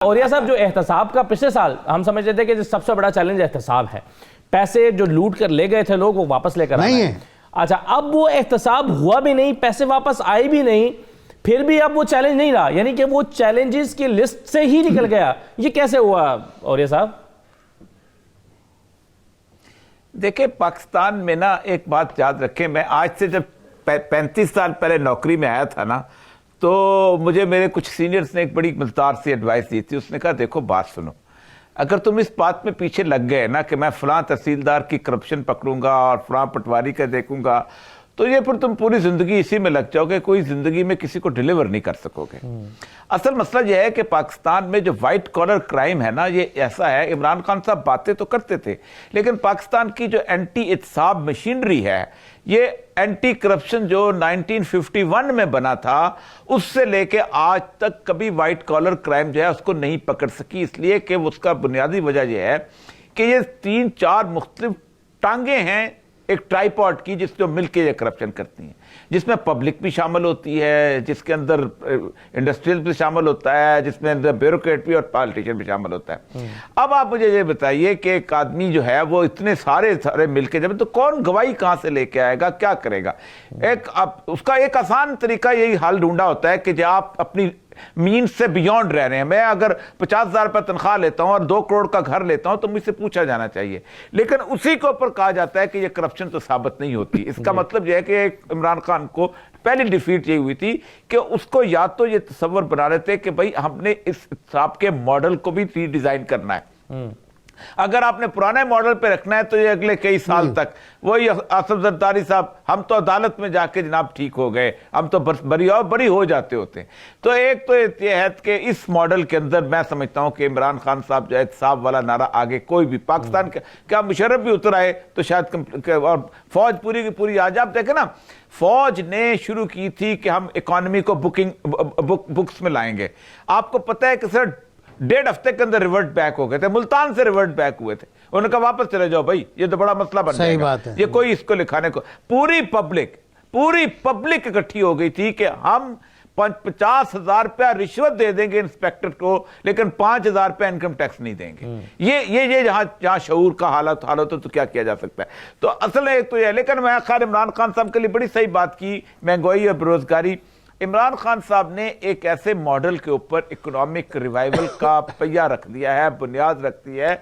اوریا صاحب جو احتساب کا پچھلے سال ہم سمجھتے تھے کہ سب سے بڑا چیلنج احتساب ہے، پیسے جو لوٹ کر لے گئے تھے لوگ وہ واپس لے کر آئے ہیں۔ اچھا اب وہ احتساب ہوا بھی نہیں، پیسے واپس آئے بھی نہیں، پھر بھی اب وہ چیلنج نہیں رہا، یعنی کہ وہ چیلنجز کی لسٹ سے ہی نکل گیا، یہ کیسے ہوا اوریا صاحب؟ دیکھیں پاکستان میں نا ایک بات یاد رکھیں، میں آج سے جب 35 سال پہلے نوکری میں آیا تھا نا تو مجھے میرے کچھ سینئرز نے ایک بڑی مزدار سی ایڈوائس دی تھی۔ اس نے کہا دیکھو بات سنو، اگر تم اس بات میں پیچھے لگ گئے نا کہ میں فلاں تحصیلدار کی کرپشن پکڑوں گا اور فلاں پٹواری کا دیکھوں گا تو یہ پھر تم پوری زندگی اسی میں لگ جاؤ گے، کوئی زندگی میں کسی کو ڈیلیور نہیں کر سکو گے۔ اصل مسئلہ یہ ہے کہ پاکستان میں جو وائٹ کالر کرائم ہے نا یہ ایسا ہے، عمران خان صاحب باتیں تو کرتے تھے لیکن پاکستان کی جو اینٹی احتساب مشینری ہے، یہ اینٹی کرپشن جو 1951 میں بنا تھا اس سے لے کے آج تک کبھی وائٹ کالر کرائم جو ہے اس کو نہیں پکڑ سکی، اس لیے کہ اس کا بنیادی وجہ یہ ہے کہ یہ 3-4 مختلف ٹانگیں ہیں ایک ٹرائی پاڈ کی جس جو مل کے یہ کرپشن کرتی ہیں، جس میں پبلک بھی شامل ہوتی ہے، جس کے اندر انڈسٹریل بھی شامل ہوتا ہے، جس میں اندر بیوروکریٹ بھی اور پالیٹیشن بھی شامل ہوتا ہے۔ اب آپ مجھے یہ بتائیے کہ ایک آدمی جو ہے وہ اتنے سارے مل کے جب تو کون گواہی کہاں سے لے کے آئے گا، کیا کرے گا؟ اس کا ایک آسان طریقہ یہی حل ڈھونڈا ہوتا ہے کہ جب آپ اپنی مینز سے بیونڈ رہ رہے ہیں، میں اگر 50,000 روپے تنخواہ لیتا ہوں اور 2 کروڑ کا گھر لیتا ہوں تو مجھ سے پوچھا جانا چاہیے، لیکن اسی کے اوپر کہا جاتا ہے کہ یہ کرپشن تو ثابت نہیں ہوتی۔ اس کا مطلب یہ ہے کہ عمران خان کو پہلی ڈیفیٹ یہ ہوئی تھی کہ اس کو یا تو یہ تصور بنا رہے تھے کہ بھائی ہم نے اس حساب کے ماڈل کو بھی ری ڈیزائن کرنا ہے، اگر آپ نے پرانے ماڈل پہ رکھنا ہے تو یہ اگلے کئی سال تک وہی آصف زرداری صاحب ہم تو عدالت میں جا کے جناب ٹھیک ہو گئے، ہم تو بری ہو جاتے ہوتے ہیں۔ تو ایک تو یہ ہے کہ اس ماڈل کے اندر میں سمجھتا ہوں کہ عمران خان صاحب جو احتساب والا نعرہ آگے کوئی بھی پاکستان کیا مشرف بھی اتر آئے تو شاید، اور فوج پوری کی پوری آج آپ دیکھیں نا فوج نے شروع کی تھی کہ ہم اکانومی کو بکس میں لائیں گے، آپ کو پتہ ہے کہ سر 1.5 ہفتے کے اندر ریورٹ بیک ہو گئے تھے، ملتان سے ریورٹ بیک ہوئے تھے، انہوں نے کہا واپس چلے جاؤ بھائی یہ تو بڑا مسئلہ بن جائے گا، یہ کوئی اس کو لکھانے کو پوری پبلک اکٹھی ہو گئی تھی کہ ہم 50,000 روپیہ رشوت دے دیں گے انسپیکٹر کو لیکن 5,000 روپیہ انکم ٹیکس نہیں دیں گے۔ یہ جہاں شعور کا حالت ہو تو کیا کیا جا سکتا ہے؟ تو اصل ایک تو یہ، لیکن میں خیر عمران خان صاحب کے لیے بڑی صحیح بات کی، مہنگائی اور بیروزگاری۔ عمران خان صاحب نے ایک ایسے ماڈل کے اوپر اکنامک ریوائیول کا پہیہ رکھ دیا ہے، بنیاد رکھ دی ہے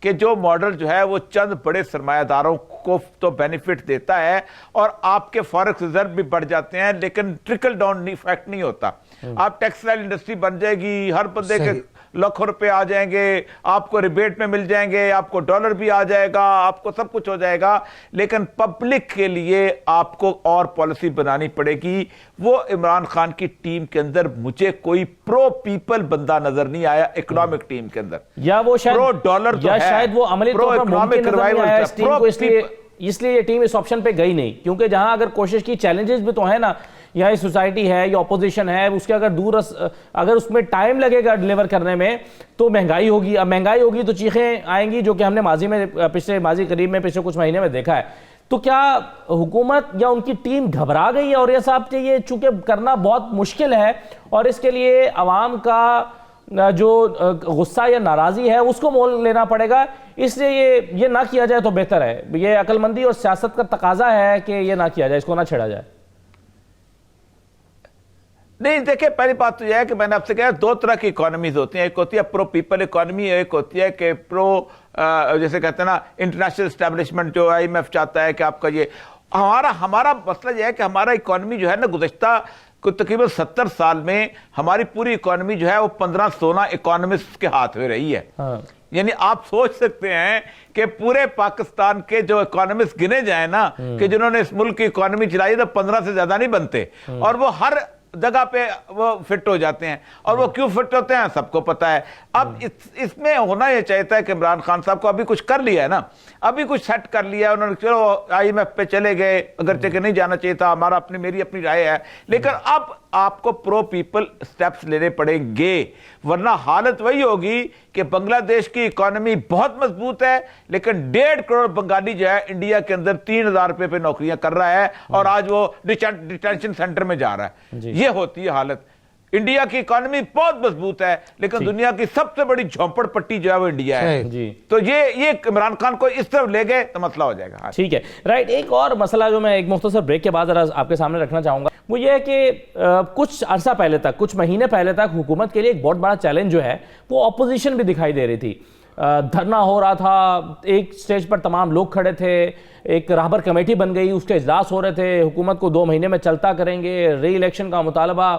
کہ جو ماڈل جو ہے وہ چند بڑے سرمایہ داروں کو تو بینیفٹ دیتا ہے اور آپ کے فارکس ریزرو بھی بڑھ جاتے ہیں لیکن ٹرکل ڈاؤن ایفیکٹ نہیں ہوتا۔ آپ ٹیکسٹائل انڈسٹری بن جائے گی، ہر بندے کے لاکھوں روپے آ جائیں گے، آپ کو ریبیٹ میں مل جائیں گے، آپ کو ڈالر بھی آ جائے گا، آپ کو سب کچھ ہو جائے گا، لیکن پبلک کے لیے آپ کو اور پالیسی بنانی پڑے گی۔ وہ عمران خان کی ٹیم کے اندر مجھے کوئی پرو پیپل بندہ نظر نہیں آیا اکنامک ٹیم کے اندر، یا وہ پرو ڈالر یا شاید وہ عملی طور پر ممکن نظر نہیں آیا اس ٹیم کو، اس لیے یہ ٹیم اس آپشن پہ گئی نہیں، کیونکہ جہاں اگر کوشش کی چیلنجز بھی تو ہیں نا، یا سوسائٹی ہے یا اپوزیشن ہے، اس کے اگر اس میں ٹائم لگے گا ڈیلیور کرنے میں تو مہنگائی ہوگی، اب مہنگائی ہوگی تو چیخیں آئیں گی جو کہ ہم نے ماضی قریب میں پچھلے کچھ مہینے میں دیکھا ہے۔ تو کیا حکومت یا ان کی ٹیم گھبرا گئی ہے اوریا صاحب کہ یہ چونکہ کرنا بہت مشکل ہے اور اس کے لیے عوام کا جو غصہ یا ناراضی ہے اس کو مول لینا پڑے گا، اس لیے یہ نہ کیا جائے تو بہتر ہے؟ یہ عقل مندی اور سیاست کا تقاضا ہے کہ یہ نہ کیا جائے، اس کو نہ چھیڑا جائے؟ نہیں دیکھیں، پہلی بات تو یہ ہے کہ میں نے آپ سے کہا 2 طرح کی اکانومیز ہوتی ہیں، ایک ہوتی ہے پرو پیپل اکانومی، ایک ہوتی ہے کہ پرو جیسے کہتے ہیں نا انٹرنیشنل اسٹیبلشمنٹ، جو IMF چاہتا ہے کہ آپ کا یہ ہمارا مسئلہ یہ ہے کہ ہمارا اکانومی جو ہے نا گزشتہ تقریباً 70 سال میں ہماری پوری اکانومی جو ہے وہ 15-16 اکانومسٹ کے ہاتھ میں رہی ہے۔ یعنی آپ سوچ سکتے ہیں کہ پورے پاکستان کے جو اکانومسٹ گنے جائیں نا کہ جنہوں نے اس ملک کی اکانومی چلائی تو 15 سے زیادہ نہیں بنتے، اور وہ ہر جگہ پہ وہ فٹ ہو جاتے ہیں، اور وہ کیوں فٹ ہوتے ہیں سب کو پتا ہے۔ اب اس میں ہونا یہ چاہتا ہے کہ عمران خان صاحب کو ابھی کچھ کر لیا ہے نا، ابھی کچھ سیٹ کر لیا ہے انہوں نے، چلو IMF پہ چلے گئے، اگرچہ کہ نہیں جانا چاہیے تھا، میری اپنی رائے ہے، لیکن اب آپ کو پرو پیپل سٹیپس لینے پڑیں گے، ورنہ حالت وہی ہوگی کہ بنگلہ دیش کی اکانومی بہت مضبوط ہے لیکن 1.5 کروڑ بنگالی جو ہے انڈیا کے اندر 3,000 روپے پہ نوکریاں کر رہا ہے اور آج وہ ڈیٹینشن سینٹر میں جا رہا ہے۔ یہ ہوتی ہے حالت۔ انڈیا کی اکانومی بہت مضبوط ہے لیکن دنیا کی سب سے بڑی جھونپڑ پٹی جو ہے وہ انڈیا ہے جی تو یہ عمران خان کو اس طرف لے گئے تو مسئلہ ہو جائے گا. ٹھیک ہے رائٹ. ایک اور مسئلہ جو میں ایک مختصر بریک کے بعد آپ کے سامنے رکھنا چاہوں گا وہ یہ ہے کہ کچھ عرصہ پہلے تک کچھ مہینے پہلے تک حکومت کے لیے ایک بہت بڑا چیلنج جو ہے وہ اپوزیشن بھی دکھائی دے رہی تھی. دھرنا ہو رہا تھا, ایک سٹیج پر تمام لوگ کھڑے تھے, ایک راہبر کمیٹی بن گئی, اس کے اجلاس ہو رہے تھے, حکومت کو 2 مہینے میں چلتا کریں گے, ری الیکشن کا مطالبہ.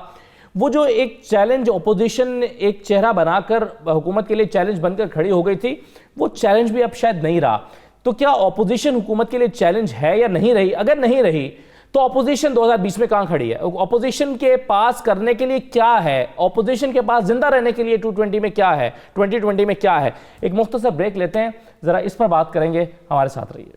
وہ جو ایک چیلنج اپوزیشن ایک چہرہ بنا کر حکومت کے لیے چیلنج بن کر کھڑی ہو گئی تھی, وہ چیلنج بھی اب شاید نہیں رہا. تو کیا اپوزیشن حکومت کے لیے چیلنج ہے یا نہیں رہی؟ اگر نہیں رہی تو اپوزیشن 2020 میں کہاں کھڑی ہے؟ اپوزیشن کے پاس کرنے کے لیے کیا ہے؟ اپوزیشن کے پاس زندہ رہنے کے لیے 2020 میں کیا ہے؟ 2020 میں کیا ہے؟ ایک مختصر بریک لیتے ہیں, ذرا اس پر بات کریں گے, ہمارے ساتھ رہیے.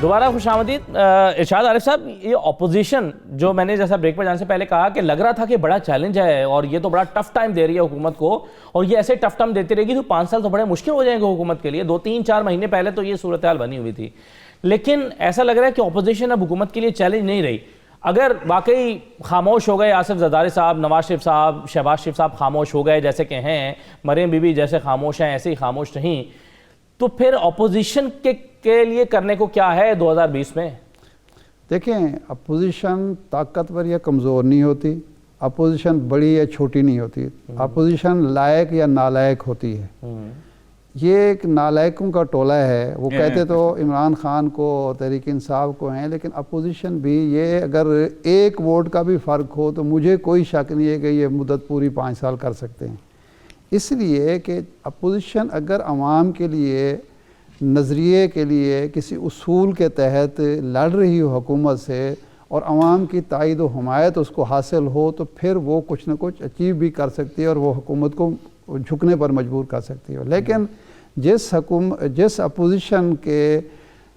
دوبارہ خوش آمدید. ارشاد عارف صاحب, یہ اپوزیشن جو میں نے جیسا بریک پر جانے سے پہلے کہا کہ لگ رہا تھا کہ بڑا چیلنج ہے اور یہ تو بڑا ٹف ٹائم دے رہی ہے حکومت کو, اور یہ ایسے ٹف ٹائم دیتی رہے گی تو 5 سال تو بڑے مشکل ہو جائیں گے حکومت کے لیے. 2-3-4 مہینے پہلے تو یہ صورتحال بنی ہوئی تھی, لیکن ایسا لگ رہا ہے کہ اپوزیشن اب حکومت کے لیے چیلنج نہیں رہی. اگر واقعی خاموش ہو گئے آصف زرداری صاحب, نواز شریف صاحب, شہباز شریف صاحب خاموش ہو گئے جیسے کہ ہیں, مریم بی بی جیسے خاموش ہیں ایسے ہی خاموش نہیں, تو پھر اپوزیشن کے لیے کرنے کو کیا ہے 2020 میں؟ دیکھیں, اپوزیشن طاقتور یا کمزور نہیں ہوتی, اپوزیشن بڑی یا چھوٹی نہیں ہوتی, اپوزیشن لائق یا نالائق ہوتی ہے. یہ ایک نالائقوں کا ٹولہ ہے. وہ کہتے تو عمران خان کو, تحریک انصاف کو ہیں, لیکن اپوزیشن بھی یہ اگر 1 ووٹ کا بھی فرق ہو تو مجھے کوئی شک نہیں ہے کہ یہ مدت پوری 5 سال کر سکتے ہیں. اس لیے کہ اپوزیشن اگر عوام کے لیے, نظریے کے لیے, کسی اصول کے تحت لڑ رہی ہو حکومت سے اور عوام کی تائید و حمایت اس کو حاصل ہو, تو پھر وہ کچھ نہ کچھ اچیو بھی کر سکتی ہے اور وہ حکومت کو جھکنے پر مجبور کر سکتی ہے. لیکن جس اپوزیشن کے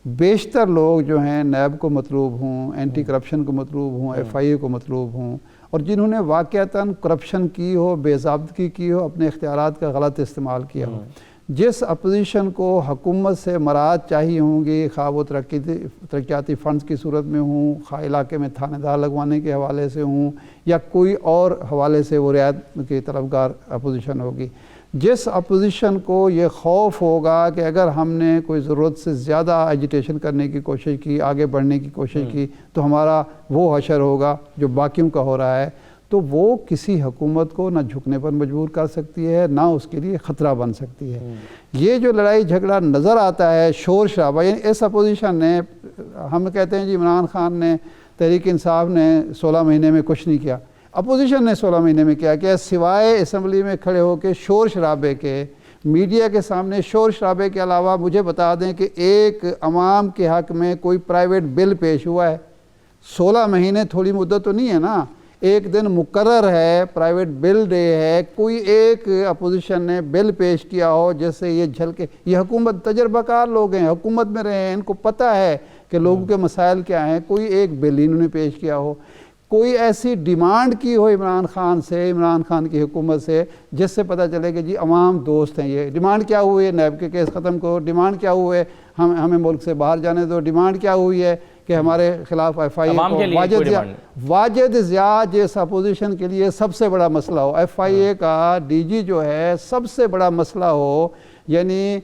بیشتر لوگ جو ہیں نیب کو مطلوب ہوں, اینٹی کرپشن کو مطلوب ہوں, FIA کو مطلوب ہوں, اور جنہوں نے واقعتاً کرپشن کی ہو, بے ضابطگی کی ہو, اپنے اختیارات کا غلط استعمال کیا ہو, جس اپوزیشن کو حکومت سے مراعات چاہیے ہوں گی, خواہ وہ ترقیاتی فنڈز کی صورت میں ہوں, خواہ علاقے میں تھانے دار لگوانے کے حوالے سے ہوں, یا کوئی اور حوالے سے وہ رعایت کی طلبگار اپوزیشن ہوگی, جس اپوزیشن کو یہ خوف ہوگا کہ اگر ہم نے کوئی ضرورت سے زیادہ ایجیٹیشن کرنے کی کوشش کی, آگے بڑھنے کی کوشش کی, تو ہمارا وہ حشر ہوگا جو باقیوں کا ہو رہا ہے, تو وہ کسی حکومت کو نہ جھکنے پر مجبور کر سکتی ہے, نہ اس کے لیے خطرہ بن سکتی ہے. یہ جو لڑائی جھگڑا نظر آتا ہے, شور شرابہ, یعنی اس اپوزیشن نے, ہم کہتے ہیں جی عمران خان نے, تحریک انصاف نے 16 مہینے میں کچھ نہیں کیا. اپوزیشن نے 16 مہینے میں کیا کیا سوائے اسمبلی میں کھڑے ہو کے شور شرابے کے, میڈیا کے سامنے شور شرابے کے علاوہ مجھے بتا دیں کہ ایک عوام کے حق میں کوئی پرائیویٹ بل پیش ہوا ہے؟ 16 مہینے تھوڑی مدت تو نہیں ہے نا. ایک دن مقرر ہے, پرائیویٹ بل ڈے ہے, کوئی ایک اپوزیشن نے بل پیش کیا ہو جس سے یہ جھلکے؟ یہ حکومت تجربہ کار لوگ ہیں, حکومت میں رہے ہیں, ان کو پتہ ہے کہ لوگوں کے مسائل کیا ہیں. کوئی ایک بل انہوں نے پیش کیا ہو, کوئی ایسی ڈیمانڈ کی ہو عمران خان سے, عمران خان کی حکومت سے, جس سے پتہ چلے کہ جی عوام دوست ہیں. یہ ڈیمانڈ کیا ہوئی ہے؟ نیب کے کیس ختم کرو. ڈیمانڈ کیا ہوئے؟ ہمیں ملک سے باہر جانے دو. ڈیمانڈ کیا ہوئی ہے کہ ہمارے خلاف FIA کو واجد ضیاء جس اپوزیشن کے لیے سب سے بڑا مسئلہ ہو, FIA کا DG جو ہے سب سے بڑا مسئلہ ہو, یعنی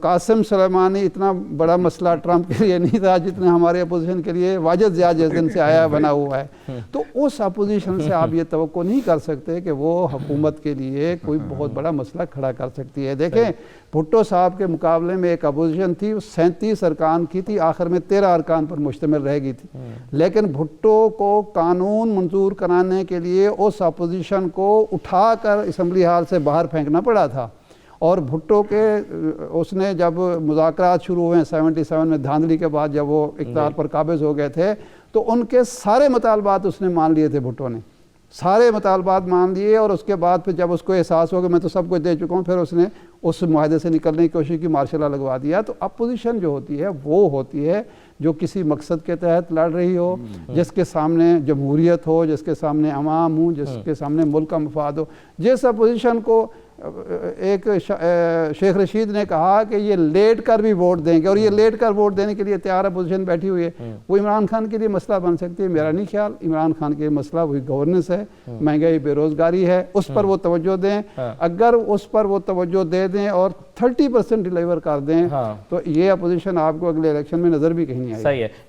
قاسم سلیمانی اتنا بڑا مسئلہ ٹرمپ کے لیے نہیں تھا جتنا ہمارے اپوزیشن کے لیے واجد ضیاء جس دن سے آیا بنا ہوا ہے. تو اس اپوزیشن سے آپ یہ توقع نہیں کر سکتے کہ وہ حکومت کے لیے کوئی بہت بڑا مسئلہ کھڑا کر سکتی ہے. دیکھیں, بھٹو صاحب کے مقابلے میں ایک اپوزیشن تھی, 37 ارکان کی تھی, آخر میں 13 ارکان پر مشتمل رہ گئی تھی. لیکن بھٹو کو قانون منظور کرانے کے لیے اس اپوزیشن کو اٹھا کر اسمبلی ہال سے باہر پھینکنا پڑا تھا. اور بھٹو کے اس نے جب مذاکرات شروع ہوئے 77 میں دھاندلی کے بعد, جب وہ اقتدار پر قابض ہو گئے تھے, تو ان کے سارے مطالبات اس نے مان لیے تھے بھٹو نے. سارے مطالبات مان لیے اور اس کے بعد پھر جب اس کو احساس ہو کہ میں تو سب کچھ دے چکا ہوں، پھر اس نے اس معاہدے سے نکلنے کی کوشش کی، مارشل لا لگوا دیا۔ تو اپوزیشن جو ہوتی ہے وہ ہوتی ہے جو کسی مقصد کے تحت لڑ رہی ہو، جس کے سامنے جمہوریت ہو، جس کے سامنے عوام ہوں، جس کے سامنے ملک کا مفاد ہو۔ جس اپوزیشن کو ایک شیخ رشید نے کہا کہ یہ لیٹ کر بھی ووٹ دیں گے اور یہ لیٹ کر ووٹ دینے کے لیے تیار اپوزیشن بیٹھی ہوئی ہے، وہ عمران خان کے لیے مسئلہ بن سکتی ہے؟ میرا نہیں خیال۔ عمران خان کے مسئلہ وہی گورننس ہے، مہنگائی، بے روزگاری ہے، اس پر وہ توجہ دیں۔ اگر اس پر وہ توجہ دے دیں اور 30% ڈیلیور کر دیں تو یہ اپوزیشن آپ کو اگلے الیکشن میں نظر بھی کہیں نہیں آئے گی۔ صحیح ہے۔